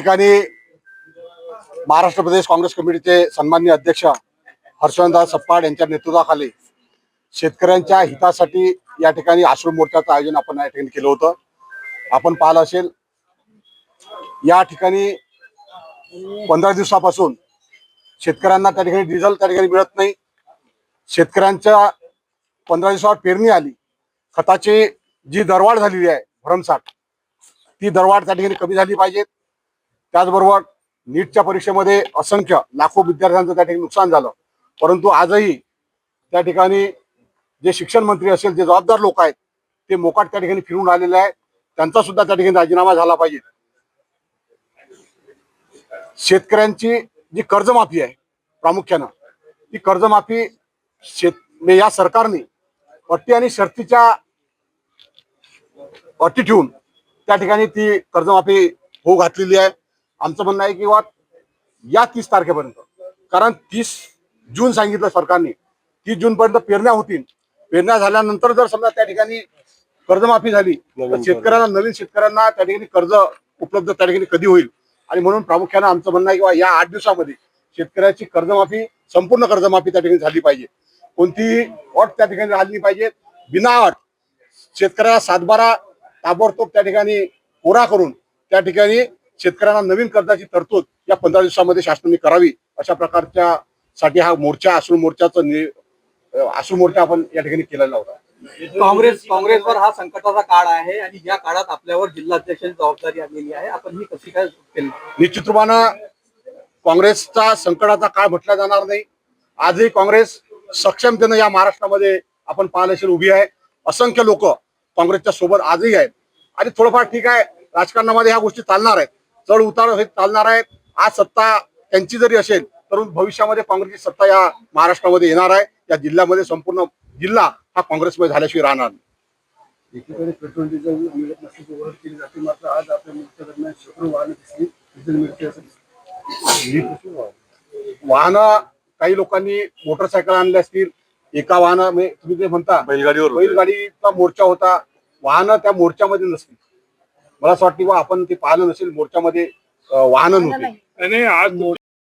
ठिकाणी महाराष्ट्र प्रदेश काँग्रेस कमिटीचे सन्माननीय अध्यक्ष हर्षवर्धन सपकाळ यांच्या नेतृत्वाखाली शेतकऱ्यांच्या हितासाठी या ठिकाणी अश्रू मोर्चाचं आयोजन आपण या ठिकाणी केलं होतं। आपण पाहिलं असेल, या ठिकाणी 15 दिवसापासून शेतकऱ्यांना त्या ठिकाणी डिझेल त्या ठिकाणी मिळत नाही। शेतकऱ्यांच्या 15 दिवसावर पेरणी आली, खताची जी दरवाढ झालेली आहे भरमसाठ, ती दरवाढ त्या ठिकाणी कमी झाली पाहिजे। त्याचबरोबर नीटच्या परीक्षेमध्ये असंख्य लाखो विद्यार्थ्यांचं त्या ठिकाणी नुकसान झालं, परंतु आजही त्या ठिकाणी जे शिक्षण मंत्री असेल, जे जबाबदार लोक आहेत, ते मोकाट त्या ठिकाणी फिरून आलेले आहेत। त्यांचा सुद्धा त्या ठिकाणी राजीनामा झाला पाहिजे। शेतकऱ्यांची जी कर्जमाफी आहे प्रामुख्यानं, ती कर्जमाफी या सरकारने अटी आणि शर्तीच्या अटी ठेवून त्या ठिकाणी ती कर्जमाफी होऊ घातलेली आहे। आमचं म्हणणं आहे की या 30 तारखेपर्यंत, कारण 30 जून सांगितलं सरकारने, 30 जून पर्यंत पेरण्या होतील। पेरण्या झाल्यानंतर जर समजा त्या ठिकाणी कर्जमाफी झाली तर शेतकऱ्यांना, नवीन शेतकऱ्यांना त्या ठिकाणी कर्ज उपलब्ध त्या ठिकाणी कधी होईल। आणि म्हणून प्रामुख्याने आमचं म्हणणं आहे की या 8 दिवसामध्ये शेतकऱ्याची कर्जमाफी, संपूर्ण कर्जमाफी त्या ठिकाणी झाली पाहिजे। कोणतीही अट त्या ठिकाणी राहिली पाहिजे। बिना अट शेतकऱ्याला 7/12 ताबडतोब त्या ठिकाणी कोरा करून त्या ठिकाणी शेतकऱ्यांना नवीन कर्जाची तरतूद या 15 दिवसामध्ये शासनाने करावी, अशा प्रकारच्या साठी हा मोर्चा, अश्रू मोर्चा आपण या ठिकाणी केलेला होता। काँग्रेसवर हा संकटाचा काळ आहे आणि या काळात आपल्यावर जिल्हाध्यक्षांची जबाबदारी आलेली आहे, आपण ही कशी काय केली? निश्चित रूपानं काँग्रेसचा संकटाचा काळ म्हटला जाणार नाही। आजही काँग्रेस सक्षमतेने या महाराष्ट्रामध्ये आपण पाहिलं असेल उभी आहे। असंख्य लोक काँग्रेसच्या सोबत आजही आहेत आणि थोडंफार ठीक आहे, राजकारणामध्ये ह्या गोष्टी चालणार आहेत, चढ उतार हे चालणार आहेत। आज सत्ता त्यांची जरी असेल तर भविष्यामध्ये काँग्रेसची सत्ता या महाराष्ट्रामध्ये येणार आहे। या जिल्ह्यामध्ये संपूर्ण जिल्हा हा काँग्रेसमध्ये झाल्याशिवाय राहणार नाही। एकीकडे पेट्रोल डिझेल मिळत नसल्याची ओरड केली जाते, मात्र आज आपल्या मोर्चा दरम्यान शेकडो वाहनं दिसली, डिझेल मिळते असं वाहनं काही लोकांनी मोटरसायकल आणल्या असतील, एका वाहनं तुम्ही जे म्हणता बैलगाडीचा मोर्चा होता, वाहनं त्या मोर्चामध्ये नसतील। मला असं वाटतं आपण ते पाहिलं नसेल, मोर्चामध्ये वाहनं नव्हती। आज